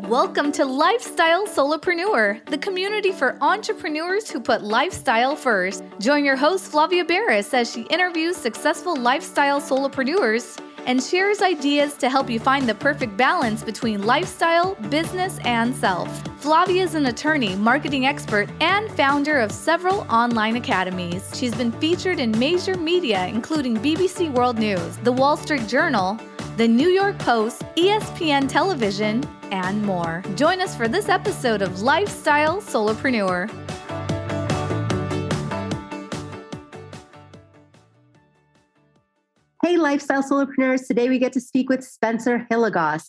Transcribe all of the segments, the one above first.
Welcome to Lifestyle Solopreneur, the community for entrepreneurs who put lifestyle first. Join your host, Flavia Barris, as she interviews successful lifestyle solopreneurs and shares ideas to help you find the perfect balance between lifestyle, business, and self. Flavia is an attorney, marketing expert, and founder of several online academies. She's been featured in major media, including BBC World News, The Wall Street Journal, The New York Post, ESPN Television, and more. Join us for this episode of Lifestyle Solopreneur. Hey, Lifestyle Solopreneurs. Today we get to speak with Spencer Hilligoss.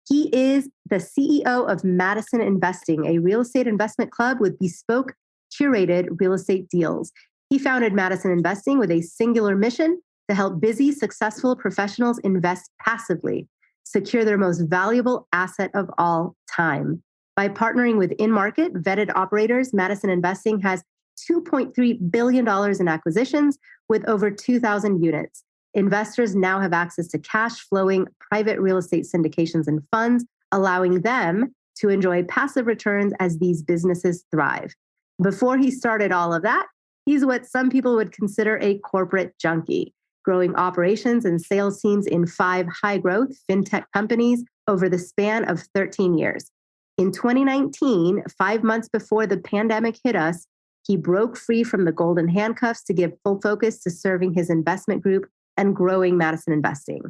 He is the CEO of Madison Investing, a real estate investment club with bespoke, curated real estate deals. He founded Madison Investing with a singular mission to help busy, successful professionals invest passively, secure their most valuable asset of all time. By partnering with in-market vetted operators, Madison Investing has $2.3 billion in acquisitions with over 2,000 units. Investors now have access to cash-flowing private real estate syndications and funds, allowing them to enjoy passive returns as these businesses thrive. Before he started all of that, he's what some people would consider a corporate junkie, growing operations and sales teams in 5 high-growth Fintech companies over the span of 13 years. In 2019, 5 months before the pandemic hit us, he broke free from the golden handcuffs to give full focus to serving his investment group and growing Madison Investing.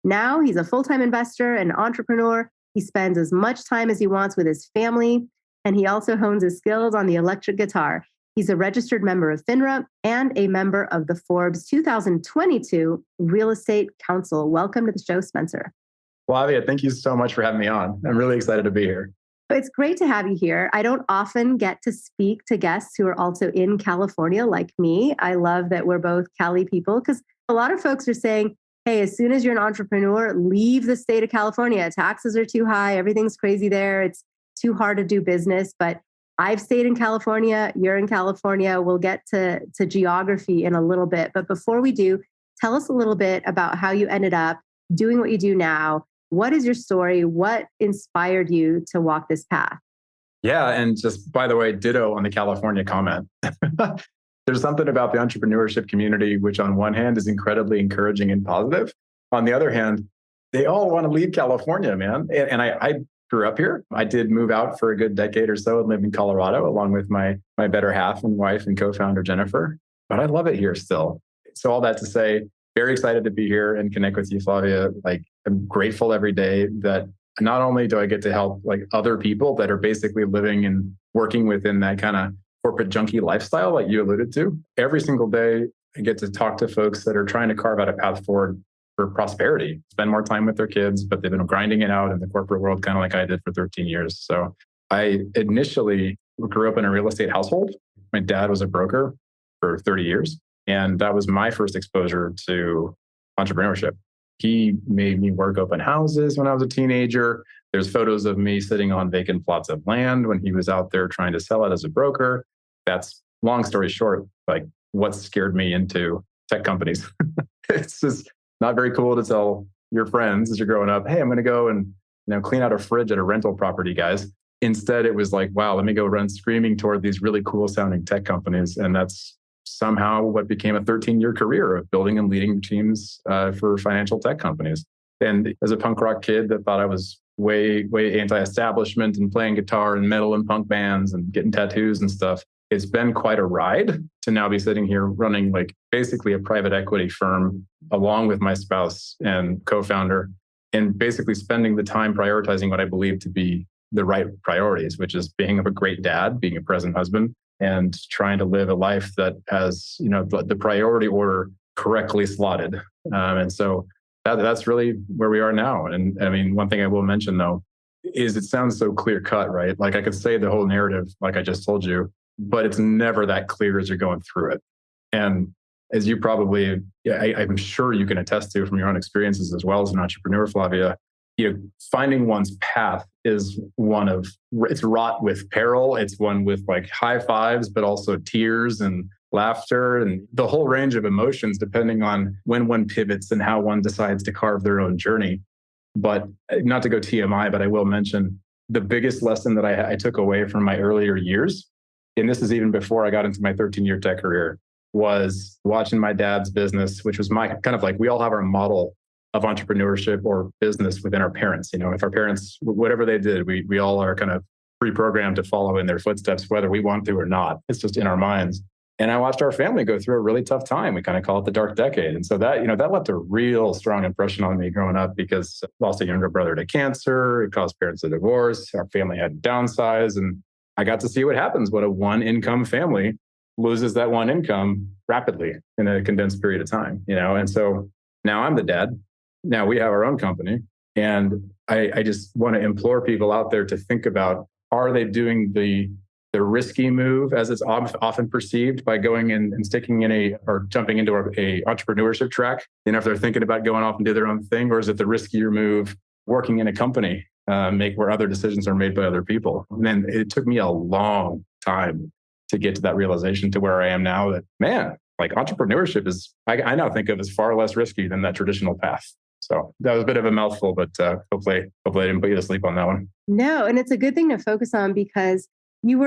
Now he's a full-time investor and entrepreneur. He spends as much time as he wants with his family, and he also hones his skills on the electric guitar. He's a registered member of FINRA and a member of the Forbes 2022 Real Estate Council. Welcome to the show, Spencer. Flavia, thank you so much for having me on. I'm really excited to be here. It's great to have you here. I don't often get to speak to guests who are also in California like me. I love that we're both Cali people because a lot of folks are saying, hey, as soon as you're an entrepreneur, leave the state of California. Taxes are too high. Everything's crazy there. It's too hard to do business. But I've stayed in California. You're in California. We'll get to geography in a little bit. But before we do, tell us a little bit about how you ended up doing what you do now. What is your story? What inspired you to walk this path? Yeah. And just by the way, ditto on the California comment. There's something about the entrepreneurship community, which on one hand is incredibly encouraging and positive. On the other hand, they all want to leave California, man. And I grew up here. I did move out for a good decade or so and live in Colorado along with my better half and wife and co-founder, Jennifer. But I love it here still. So all that to say, very excited to be here and connect with you, Flavia. Like, I'm grateful every day that not only do I get to help like other people that are basically living and working within that kind of corporate junkie lifestyle like you alluded to. Every single day, I get to talk to folks that are trying to carve out a path forward for prosperity, spend more time with their kids, but they've been grinding it out in the corporate world, kind of like I did for 13 years. So I initially grew up in a real estate household. My dad was a broker for 30 years, and that was my first exposure to entrepreneurship. He made me work open houses when I was a teenager. There's photos of me sitting on vacant plots of land when he was out there trying to sell it as a broker. That's, long story short, like what scared me into tech companies. It's just not very cool to tell your friends as you're growing up, hey, I'm going to go and clean out a fridge at a rental property, guys. Instead, it was like, wow, let me go run screaming toward these really cool sounding tech companies. And that's somehow what became a 13-year career of building and leading teams for financial tech companies. And as a punk rock kid that thought I was way anti-establishment and playing guitar and metal and punk bands and getting tattoos and stuff, it's been quite a ride to now be sitting here running like basically a private equity firm along with my spouse and co-founder, and basically spending the time prioritizing what I believe to be the right priorities, which is being a great dad, being a present husband, and trying to live a life that has, the priority order correctly slotted. And so that's really where we are now. And I mean, one thing I will mention though, is it sounds so clear cut, right? Like I could say the whole narrative, like I just told you, but it's never that clear as you're going through it. And as you probably, I'm sure you can attest to from your own experiences as well as an entrepreneur, Flavia, finding one's path is it's wrought with peril. It's one with like high fives, but also tears and laughter and the whole range of emotions, depending on when one pivots and how one decides to carve their own journey. But not to go TMI, but I will mention the biggest lesson that I took away from my earlier years, and this is even before I got into my 13-year tech career, was watching my dad's business, which was my kind of like, we all have our model of entrepreneurship or business within our parents. If our parents, whatever they did, we all are kind of pre-programmed to follow in their footsteps, whether we want to or not. It's just in our minds. And I watched our family go through a really tough time. We kind of call it the dark decade. And so that, that left a real strong impression on me growing up, because I lost a younger brother to cancer. It caused parents to divorce. Our family had to downsize. And I got to see what happens when a one income family loses that one income rapidly in a condensed period of time, And so now I'm the dad. Now we have our own company. And I just want to implore people out there to think about, are they doing the risky move as it's often perceived by going in and sticking in or jumping into a entrepreneurship track? If they're thinking about going off and do their own thing, or is it the riskier move working in a company, where other decisions are made by other people? And then it took me a long time to get to that realization, to where I am now, that, man, like entrepreneurship is, I now think of as far less risky than that traditional path. So that was a bit of a mouthful, but hopefully I didn't put you to sleep on that one. No, and it's a good thing to focus on, because you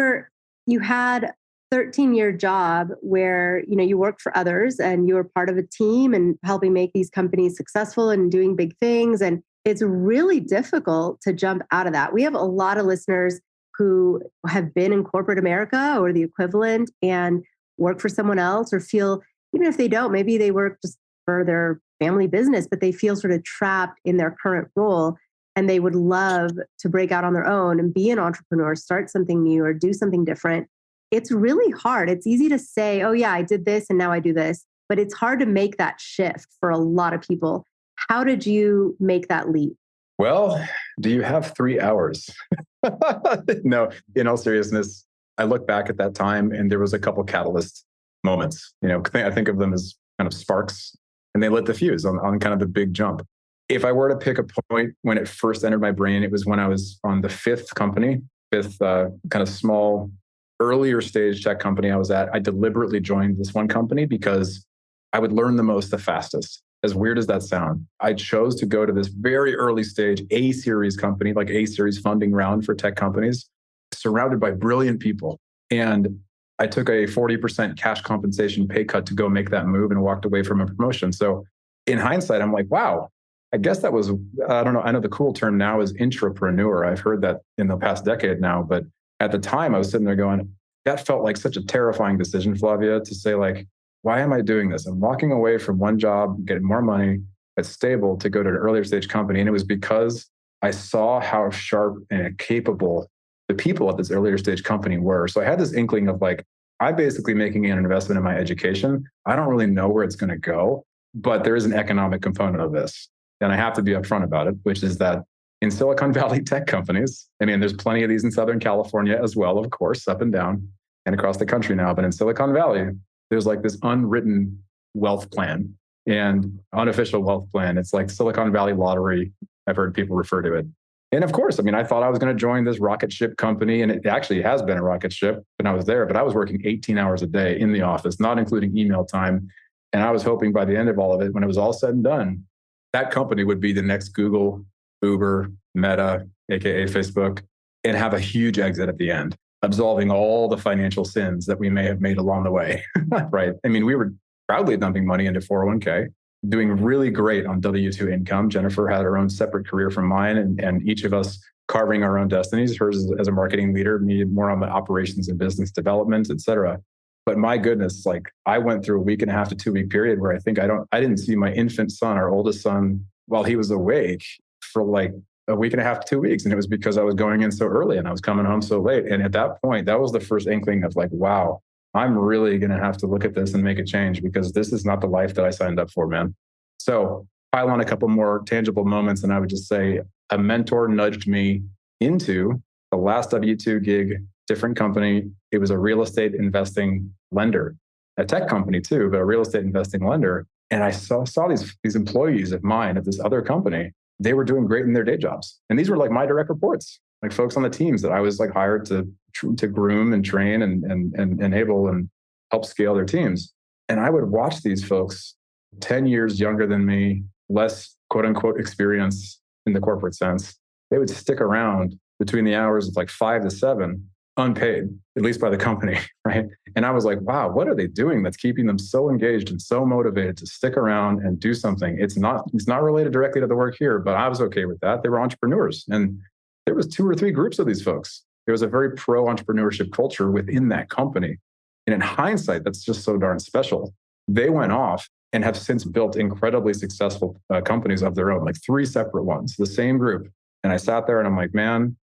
had a 13-year job where, you worked for others and you were part of a team and helping make these companies successful and doing big things. And it's really difficult to jump out of that. We have a lot of listeners who have been in corporate America or the equivalent and work for someone else, or feel, even if they don't, maybe they work just for their family business, but they feel sort of trapped in their current role. And they would love to break out on their own and be an entrepreneur, start something new or do something different. It's really hard. It's easy to say, oh yeah, I did this and now I do this, but it's hard to make that shift for a lot of people. How did you make that leap? Well, do you have 3 hours? No, in all seriousness, I look back at that time and there was a couple catalyst moments. I think of them as kind of sparks, and they lit the fuse on kind of the big jump. If I were to pick a point when it first entered my brain, it was when I was on the fifth kind of small, earlier stage tech company I was at. I deliberately joined this one company because I would learn the most the fastest. As weird as that sounds, I chose to go to this very early stage A-series company, like A-series funding round for tech companies, surrounded by brilliant people. And I took a 40% cash compensation pay cut to go make that move and walked away from a promotion. So in hindsight, I'm like, wow, I guess that was, I don't know. I know the cool term now is intrapreneur. I've heard that in the past decade now, but at the time I was sitting there going, that felt like such a terrifying decision, Flavia, to say like, why am I doing this? I'm walking away from one job, getting more money, that's stable, to go to an earlier stage company. And it was because I saw how sharp and capable the people at this earlier stage company were. So I had this inkling of like, I'm basically making an investment in my education. I don't really know where it's going to go, but there is an economic component of this. And I have to be upfront about it, which is that in Silicon Valley tech companies, there's plenty of these in Southern California as well, of course, up and down and across the country now. But in Silicon Valley, there's like this unwritten wealth plan and unofficial wealth plan. It's like Silicon Valley lottery. I've heard people refer to it. And of course, I thought I was going to join this rocket ship company, and it actually has been a rocket ship when I was there, but I was working 18 hours a day in the office, not including email time. And I was hoping by the end of all of it, when it was all said and done, that company would be the next Google, Uber, Meta, aka Facebook, and have a huge exit at the end, absolving all the financial sins that we may have made along the way, right? We were proudly dumping money into 401k, doing really great on W-2 income. Jennifer had her own separate career from mine, and each of us carving our own destinies. Hers as a marketing leader, me more on the operations and business development, et cetera. But my goodness, like I went through a 1.5 to 2 week period where I didn't see my infant son, our oldest son, while he was awake for like a 1.5 to 2 weeks. And it was because I was going in so early and I was coming home so late. And at that point, that was the first inkling of like, wow, I'm really going to have to look at this and make a change, because this is not the life that I signed up for, man. So pile on a couple more tangible moments. And I would just say a mentor nudged me into the last W-2 gig, different company. It was a real estate investing lender, a tech company too, but a real estate investing lender. And I saw these employees of mine at this other company. They were doing great in their day jobs. And these were like my direct reports, like folks on the teams that I was like hired to groom and train and enable and help scale their teams. And I would watch these folks 10 years younger than me, less quote unquote experience in the corporate sense. They would stick around between the hours of like 5 to 7, unpaid, at least by the company, right? And I was like, wow, what are they doing that's keeping them so engaged and so motivated to stick around and do something? It's not related directly to the work here, but I was okay with that. They were entrepreneurs. And there was 2 or 3 groups of these folks. There was a very pro entrepreneurship culture within that company. And in hindsight, that's just so darn special. They went off and have since built incredibly successful companies of their own, like 3 separate ones, the same group. And I sat there and I'm like, man,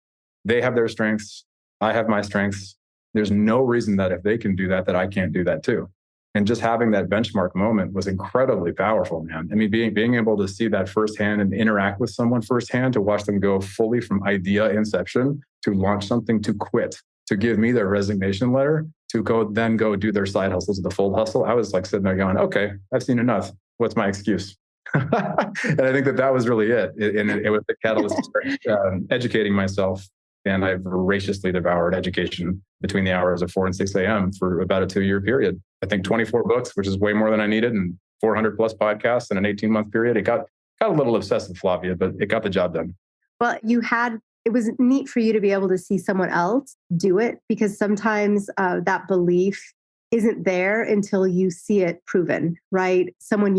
they have their strengths. I have my strengths. There's no reason that if they can do that I can't do that too. And just having that benchmark moment was incredibly powerful, man. I mean, being able to see that firsthand and interact with someone firsthand, to watch them go fully from idea inception to launch something, to quit, to give me their resignation letter, to go do their side hustles, the full hustle. I was like sitting there going, okay, I've seen enough. What's my excuse? And I think that was really it. It was the catalyst to start educating myself. And I've voraciously devoured education between the hours of 4 and 6 a.m. for about a 2-year period. I think 24 books, which is way more than I needed, and 400 plus podcasts in an 18-month period. It got a little obsessive, Flavia, but it got the job done. Well, it was neat for you to be able to see someone else do it, because sometimes that belief isn't there until you see it proven, right? Someone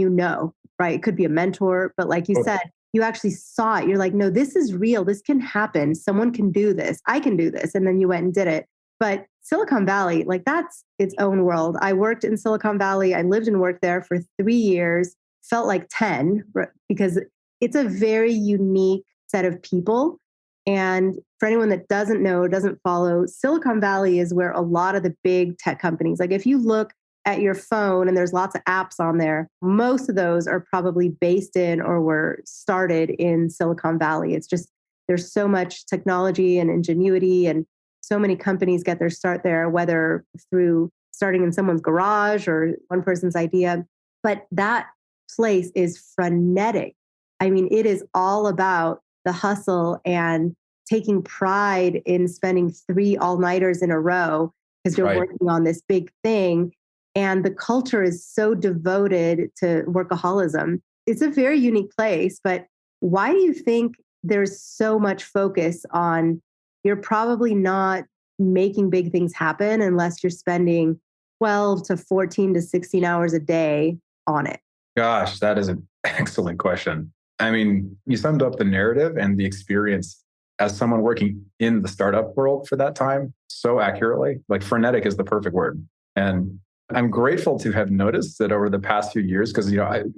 right? It could be a mentor, but like you said, you actually saw it. You're like, no, this is real. This can happen. Someone can do this. I can do this. And then you went and did it. But Silicon Valley, like that's its own world. I worked in Silicon Valley. I lived and worked there for 3 years, felt like 10, because it's a very unique set of people. And for anyone that doesn't follow, Silicon Valley is where a lot of the big tech companies, like if you look at your phone and there's lots of apps on there, most of those are probably based in or were started in Silicon Valley. It's just, there's so much technology and ingenuity, and so many companies get their start there, whether through starting in someone's garage or one person's idea. But that place is frenetic. I mean, it is all about the hustle and taking pride in spending 3 all-nighters in a row because you're working on this big thing. And the culture is so devoted to workaholism. It's a very unique place, but why do you think there's so much focus on, you're probably not making big things happen unless you're spending 12 to 14 to 16 hours a day on it? Gosh, that is an excellent question. I mean, you summed up the narrative and the experience as someone working in the startup world for that time so accurately. Like frenetic is the perfect word. And I'm grateful to have noticed that over the past few years, because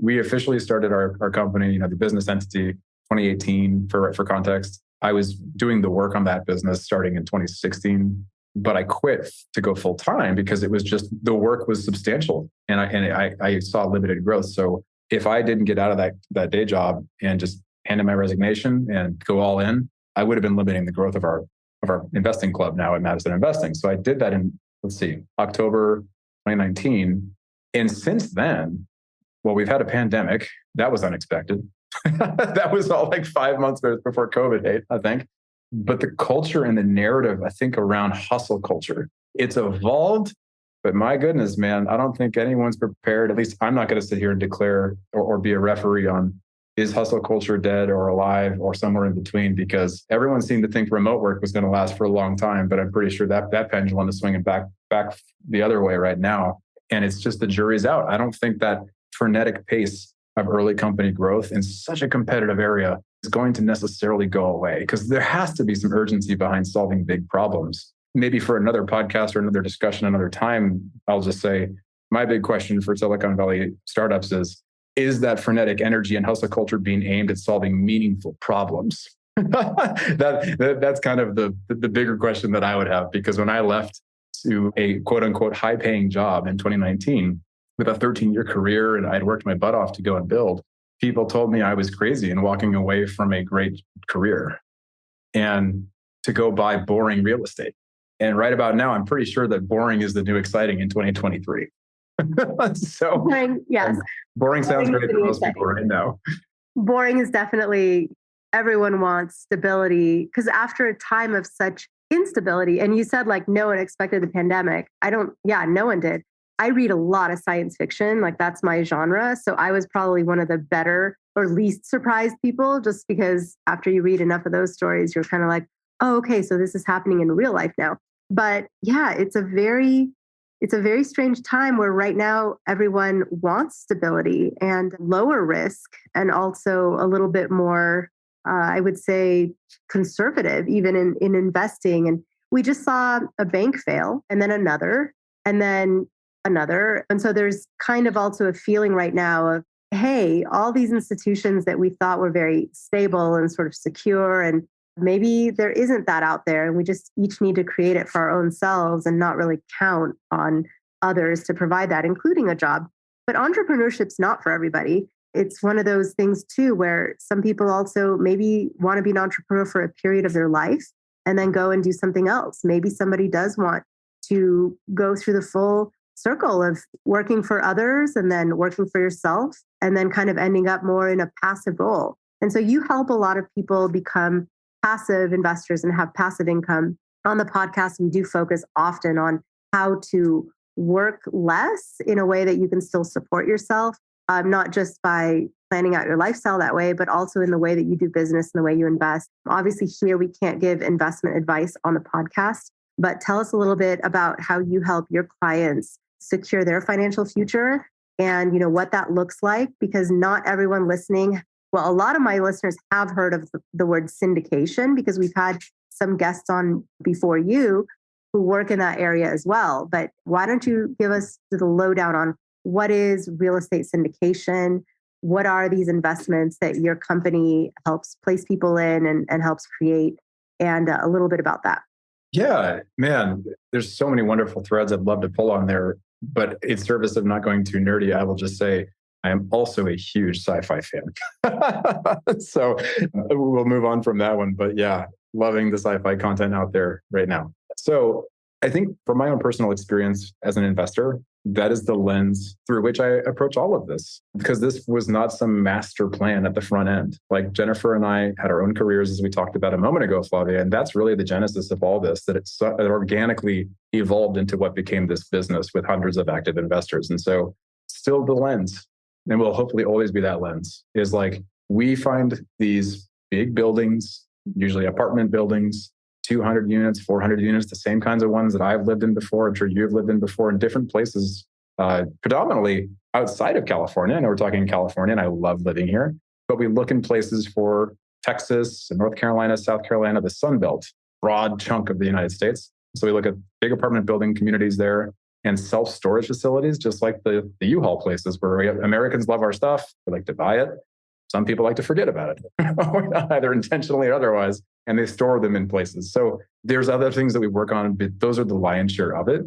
we officially started our company, the business entity, 2018 for context. I was doing the work on that business starting in 2016, but I quit to go full time because it was just, the work was substantial and I saw limited growth. So if I didn't get out of that day job and just hand in my resignation and go all in, I would have been limiting the growth of our investing club now at Madison Investing. So I did that in, October 2019. And since then, well, we've had a pandemic. That was unexpected. That was all like 5 months before COVID hit, I think. But the culture and the narrative, I think, around hustle culture, it's evolved. But my goodness, man, I don't think anyone's prepared. At least I'm not going to sit here and declare or be a referee on, is hustle culture dead or alive or somewhere in between? Because everyone seemed to think remote work was going to last for a long time. But I'm pretty sure that pendulum is swinging back the other way right now. And it's just the jury's out. I don't think that frenetic pace of early company growth in such a competitive area is going to necessarily go away, because there has to be some urgency behind solving big problems. Maybe for another podcast or another discussion another time, I'll just say my big question for Silicon Valley startups is that frenetic energy and hustle culture being aimed at solving meaningful problems? That's kind of the bigger question that I would have, because when I left to a quote unquote high paying job in 2019 with a 13-year career, and I'd worked my butt off to go and build, people told me I was crazy and walking away from a great career and to go buy boring real estate. And right about now, I'm pretty sure that boring is the new exciting in 2023. So boring, yes. Boring sounds great for most people right now. Boring is definitely, everyone wants stability, because after a time of such instability, and you said like no one expected the pandemic. No one did. I read a lot of science fiction, like that's my genre. So I was probably one of the better or least surprised people, just because after you read enough of those stories, you're kind of like, oh, okay, so this is happening in real life now. But yeah, it's a very strange time where right now everyone wants stability and lower risk and also a little bit more, I would say, conservative, even in investing. And we just saw a bank fail and then another. And so there's kind of also a feeling right now of, hey, all these institutions that we thought were very stable and sort of secure, and maybe there isn't that out there. And we just each need to create it for our own selves and not really count on others to provide that, including a job. But entrepreneurship's not for everybody. It's one of those things too, where some people also maybe want to be an entrepreneur for a period of their life and then go and do something else. Maybe somebody does want to go through the full circle of working for others and then working for yourself and then kind of ending up more in a passive role. And so you help a lot of people become passive investors and have passive income. On the podcast, we do focus often on how to work less in a way that you can still support yourself, not just by planning out your lifestyle that way, but also in the way that you do business and the way you invest. Obviously, here we can't give investment advice on the podcast, but tell us a little bit about how you help your clients secure their financial future and what that looks like, because not everyone listening, well, a lot of my listeners have heard of the word syndication because we've had some guests on before you who work in that area as well. But why don't you give us the lowdown on what is real estate syndication? What are these investments that your company helps place people in and helps create, and a little bit about that? Yeah, man, there's so many wonderful threads I'd love to pull on there. But in service of not going too nerdy, I will just say I am also a huge sci-fi fan. So we'll move on from that one. But yeah, loving the sci-fi content out there right now. So I think from my own personal experience as an investor, that is the lens through which I approach all of this, because this was not some master plan at the front end. Like Jennifer and I had our own careers, as we talked about a moment ago, Flavia, and that's really the genesis of all this, that it organically evolved into what became this business with hundreds of active investors. And so still the lens, and will hopefully always be that lens, is like we find these big buildings, usually apartment buildings, 200 units, 400 units, the same kinds of ones that I've lived in before. I'm sure you've lived in before in different places, predominantly outside of California. I know we're talking California and I love living here, but we look in places for Texas, North Carolina, South Carolina, the Sun Belt, broad chunk of the United States. So we look at big apartment building communities there and self-storage facilities, just like the U-Haul places where Americans love our stuff. We like to buy it. Some people like to forget about it, either intentionally or otherwise, and they store them in places. So there's other things that we work on, but those are the lion's share of it.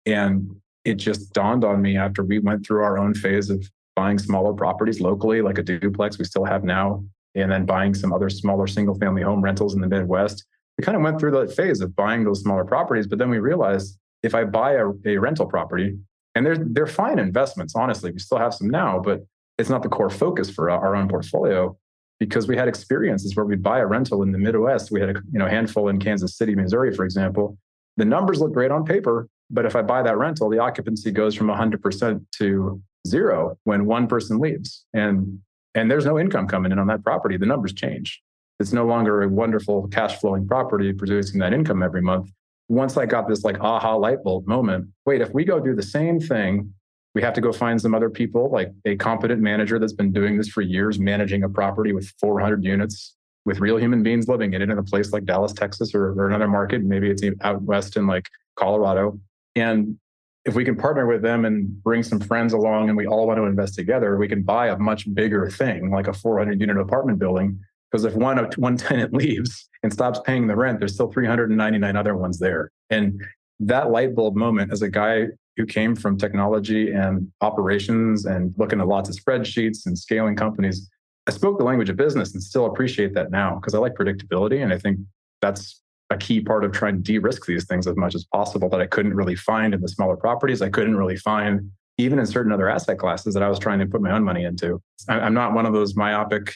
And it just dawned on me after we went through our own phase of buying smaller properties locally, like a duplex we still have now, and then buying some other smaller single-family home rentals in the Midwest. We kind of went through that phase of buying those smaller properties, but then we realized if I buy a rental property, and they're fine investments, honestly, we still have some now, but it's not the core focus for our own portfolio, because we had experiences where we'd buy a rental in the Midwest. We had a handful in Kansas City, Missouri, for example. The numbers look great on paper, but if I buy that rental, the occupancy goes from 100% to zero when one person leaves. And there's no income coming in on that property. The numbers change. It's no longer a wonderful cash flowing property producing that income every month. Once I got this like aha light bulb moment, wait, if we go do the same thing, we have to go find some other people, like a competent manager that's been doing this for years, managing a property with 400 units with real human beings living in it in a place like Dallas, Texas, or another market. Maybe it's out west in like Colorado. And if we can partner with them and bring some friends along and we all want to invest together, we can buy a much bigger thing, like a 400 unit apartment building. Because if one tenant leaves and stops paying the rent, there's still 399 other ones there. And that light bulb moment, as a guy who came from technology and operations and looking at lots of spreadsheets and scaling companies, I spoke the language of business and still appreciate that now because I like predictability. And I think that's a key part of trying to de-risk these things as much as possible that I couldn't really find in the smaller properties. I couldn't really find even in certain other asset classes that I was trying to put my own money into. I'm not one of those myopic,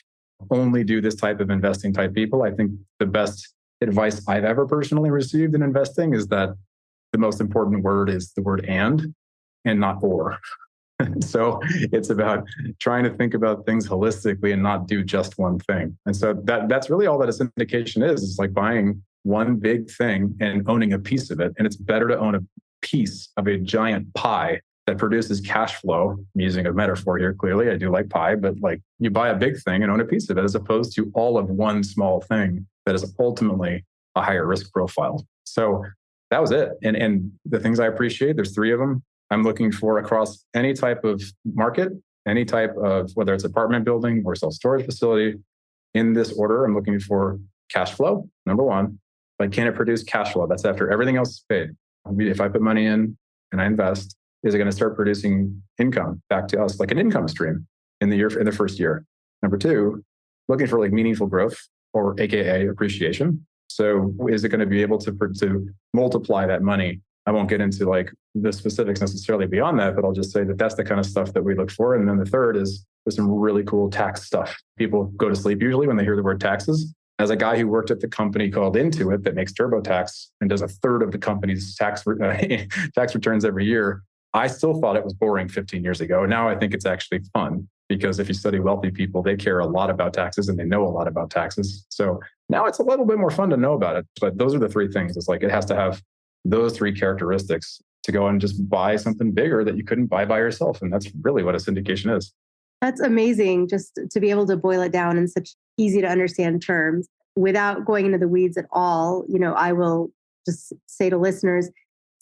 only do this type of investing type people. I think the best advice I've ever personally received in investing is that the most important word is the word and not or. So it's about trying to think about things holistically and not do just one thing. And so that's really all that a syndication is like buying one big thing and owning a piece of it. And it's better to own a piece of a giant pie that produces cash flow. I'm using a metaphor here, clearly. I do like pie, but like you buy a big thing and own a piece of it as opposed to all of one small thing that is ultimately a higher risk profile. So that was it. And the things I appreciate, there's three of them. I'm looking for across any type of market, any type of, whether it's apartment building or self-storage facility, in this order, I'm looking for cash flow, number one. Like, can it produce cash flow? That's after everything else is paid. If I put money in and I invest, is it going to start producing income back to us, like an income stream in the first year? Number two, looking for like meaningful growth or AKA appreciation. So is it going to be able to multiply that money? I won't get into like the specifics necessarily beyond that, but I'll just say that that's the kind of stuff that we look for. And then the third is there's some really cool tax stuff. People go to sleep usually when they hear the word taxes. As a guy who worked at the company called Intuit that makes TurboTax and does a third of the company's tax returns every year, I still thought it was boring 15 years ago. Now I think it's actually fun because if you study wealthy people, they care a lot about taxes and they know a lot about taxes. So now it's a little bit more fun to know about it. But those are the three things. It's like it has to have those three characteristics to go and just buy something bigger that you couldn't buy by yourself. And that's really what a syndication is. That's amazing, just to be able to boil it down in such easy to understand terms without going into the weeds at all. You know, I will just say to listeners,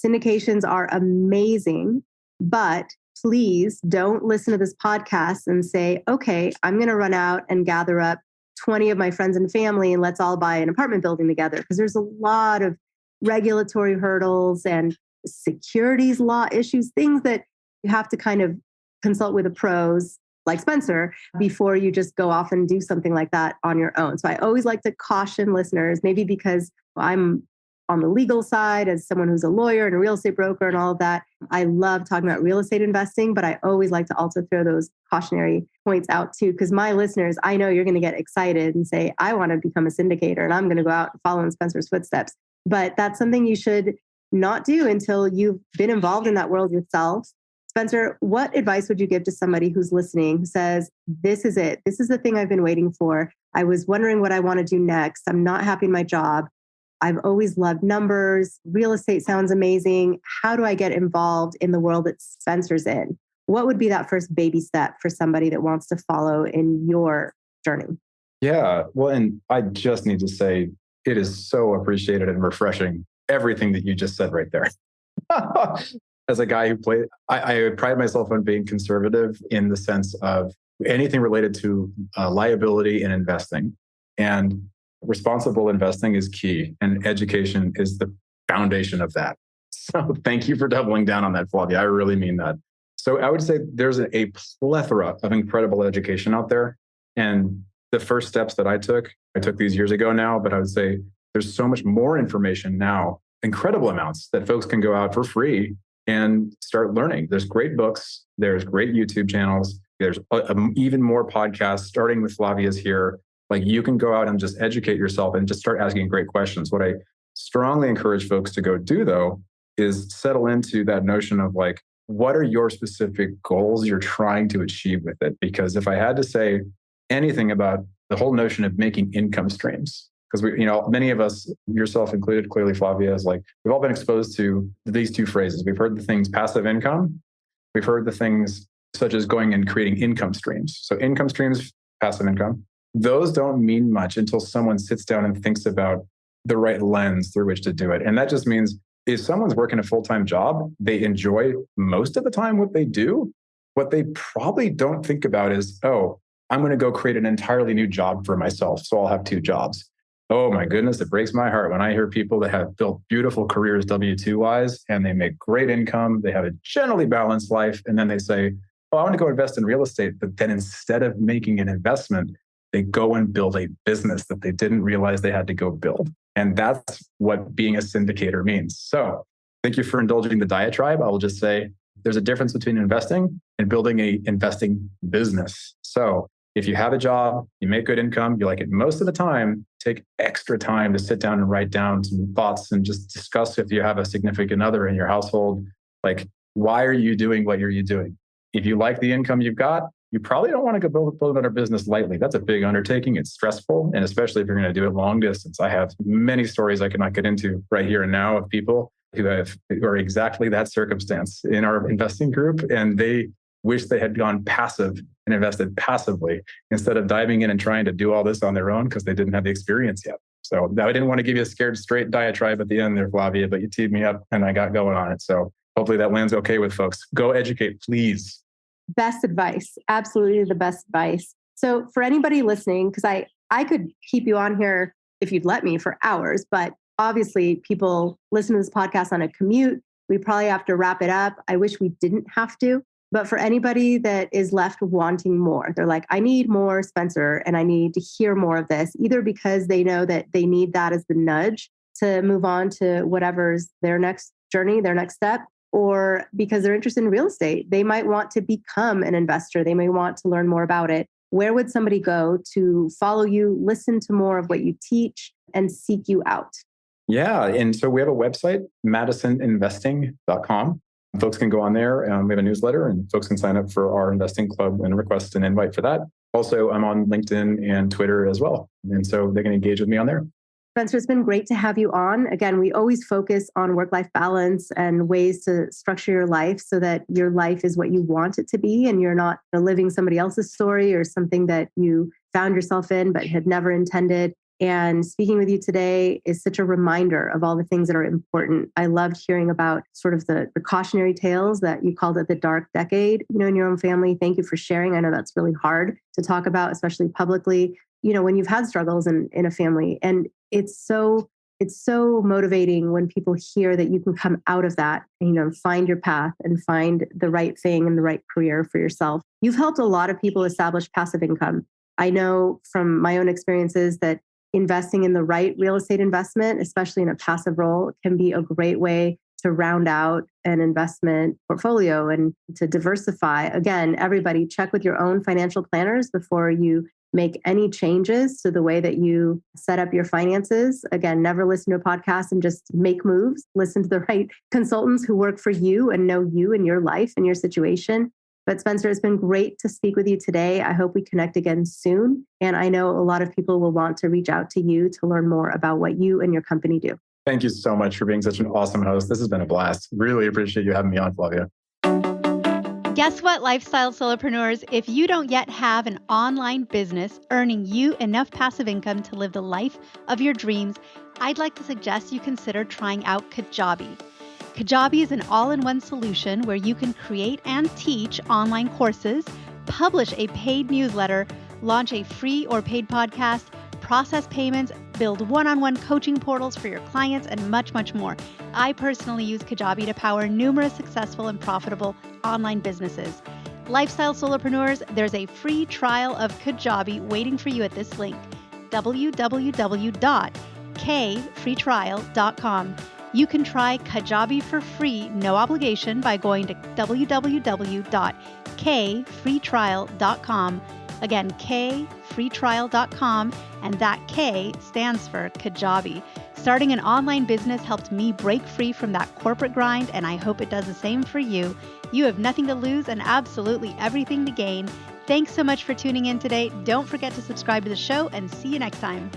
syndications are amazing, but please don't listen to this podcast and say, okay, I'm going to run out and gather up 20 of my friends and family and let's all buy an apartment building together. Because there's a lot of regulatory hurdles and securities law issues, things that you have to kind of consult with the pros like Spencer before you just go off and do something like that on your own. So I always like to caution listeners, maybe because I'm on the legal side as someone who's a lawyer and a real estate broker and all of that. I love talking about real estate investing, but I always like to also throw those cautionary points out too, because my listeners, I know you're going to get excited and say, I want to become a syndicator and I'm going to go out and follow in Spencer's footsteps. But that's something you should not do until you've been involved in that world yourself. Spencer, what advice would you give to somebody who's listening who says, this is it. This is the thing I've been waiting for. I was wondering what I want to do next. I'm not happy in my job. I've always loved numbers. Real estate sounds amazing. How do I get involved in the world that Spencer's in? What would be that first baby step for somebody that wants to follow in your journey? Yeah, well, and I just need to say, it is so appreciated and refreshing, everything that you just said right there. As a guy who played, I pride myself on being conservative in the sense of anything related to liability in investing. And responsible investing is key, and education is the foundation of that. So thank you for doubling down on that, Flavia. I really mean that. So I would say there's a plethora of incredible education out there. And the first steps that I took these years ago now, but I would say there's so much more information now, incredible amounts that folks can go out for free and start learning. There's great books. There's great YouTube channels. There's even more podcasts, starting with Flavia's here. Like you can go out and just educate yourself and just start asking great questions. What I strongly encourage folks to go do though, is settle into that notion of like, what are your specific goals you're trying to achieve with it? Because if I had to say anything about the whole notion of making income streams, because many of us, yourself included, clearly Flavia, is like, we've all been exposed to these two phrases. We've heard the things passive income. We've heard the things such as going and creating income streams. So income streams, passive income, those don't mean much until someone sits down and thinks about the right lens through which to do it. And that just means if someone's working a full-time job, they enjoy most of the time what they do. What they probably don't think about is, oh, I'm going to go create an entirely new job for myself. So I'll have two jobs. Oh my goodness, it breaks my heart when I hear people that have built beautiful careers W-2 wise, and they make great income. They have a generally balanced life. And then they say, oh, I want to go invest in real estate. But then instead of making an investment, they go and build a business that they didn't realize they had to go build. And that's what being a syndicator means. So thank you for indulging the diatribe. I will just say there's a difference between investing and building a investing business. So if you have a job, you make good income, you like it most of the time, take extra time to sit down and write down some thoughts and just discuss if you have a significant other in your household, like, why are you doing what are you doing? If you like the income you've got, you probably don't want to go build another business lightly. That's a big undertaking. It's stressful. And especially if you're going to do it long distance. I have many stories I cannot get into right here and now of people who are exactly that circumstance in our investing group. And they wish they had gone passive and invested passively instead of diving in and trying to do all this on their own because they didn't have the experience yet. So I didn't want to give you a scared straight diatribe at the end there, Flavia, but you teed me up and I got going on it. So hopefully that lands okay with folks. Go educate, please. Best advice. Absolutely the best advice. So for anybody listening, because I could keep you on here if you'd let me for hours, but obviously people listen to this podcast on a commute. We probably have to wrap it up. I wish we didn't have to. But for anybody that is left wanting more, they're like, I need more, Spencer, and I need to hear more of this, either because they know that they need that as the nudge to move on to whatever's their next journey, their next step, or because they're interested in real estate. They might want to become an investor. They may want to learn more about it. Where would somebody go to follow you, listen to more of what you teach, and seek you out? Yeah. And so we have a website, madisoninvesting.com. Folks can go on there. We have a newsletter and folks can sign up for our investing club and request an invite for that. Also, I'm on LinkedIn and Twitter as well. And so they can engage with me on there. Spencer, it's been great to have you on. Again, we always focus on work-life balance and ways to structure your life so that your life is what you want it to be and you're not living somebody else's story or something that you found yourself in but had never intended. And speaking with you today is such a reminder of all the things that are important. I loved hearing about sort of the cautionary tales that you called it the dark decade, in your own family. Thank you for sharing. I know that's really hard to talk about, especially publicly, when you've had struggles in a family. And it's so motivating when people hear that you can come out of that, and, find your path and find the right thing and the right career for yourself. You've helped a lot of people establish passive income. I know from my own experiences that investing in the right real estate investment, especially in a passive role, can be a great way to round out an investment portfolio and to diversify. Again, everybody check with your own financial planners before you make any changes to the way that you set up your finances. Again, never listen to a podcast and just make moves. Listen to the right consultants who work for you and know you and your life and your situation. But Spencer, it's been great to speak with you today. I hope we connect again soon. And I know a lot of people will want to reach out to you to learn more about what you and your company do. Thank you so much for being such an awesome host. This has been a blast. Really appreciate you having me on, Flavia. Guess what, lifestyle solopreneurs? If you don't yet have an online business earning you enough passive income to live the life of your dreams, I'd like to suggest you consider trying out Kajabi. Kajabi is an all-in-one solution where you can create and teach online courses, publish a paid newsletter, launch a free or paid podcast, process payments, build one-on-one coaching portals for your clients, and much, much more. I personally use Kajabi to power numerous successful and profitable online businesses. Lifestyle solopreneurs, there's a free trial of Kajabi waiting for you at this link, www.kfreetrial.com. You can try Kajabi for free, no obligation, by going to www.kfreetrial.com. Again, kfreetrial.com, and that K stands for Kajabi. Starting an online business helped me break free from that corporate grind, and I hope it does the same for you. You have nothing to lose and absolutely everything to gain. Thanks so much for tuning in today. Don't forget to subscribe to the show, and see you next time.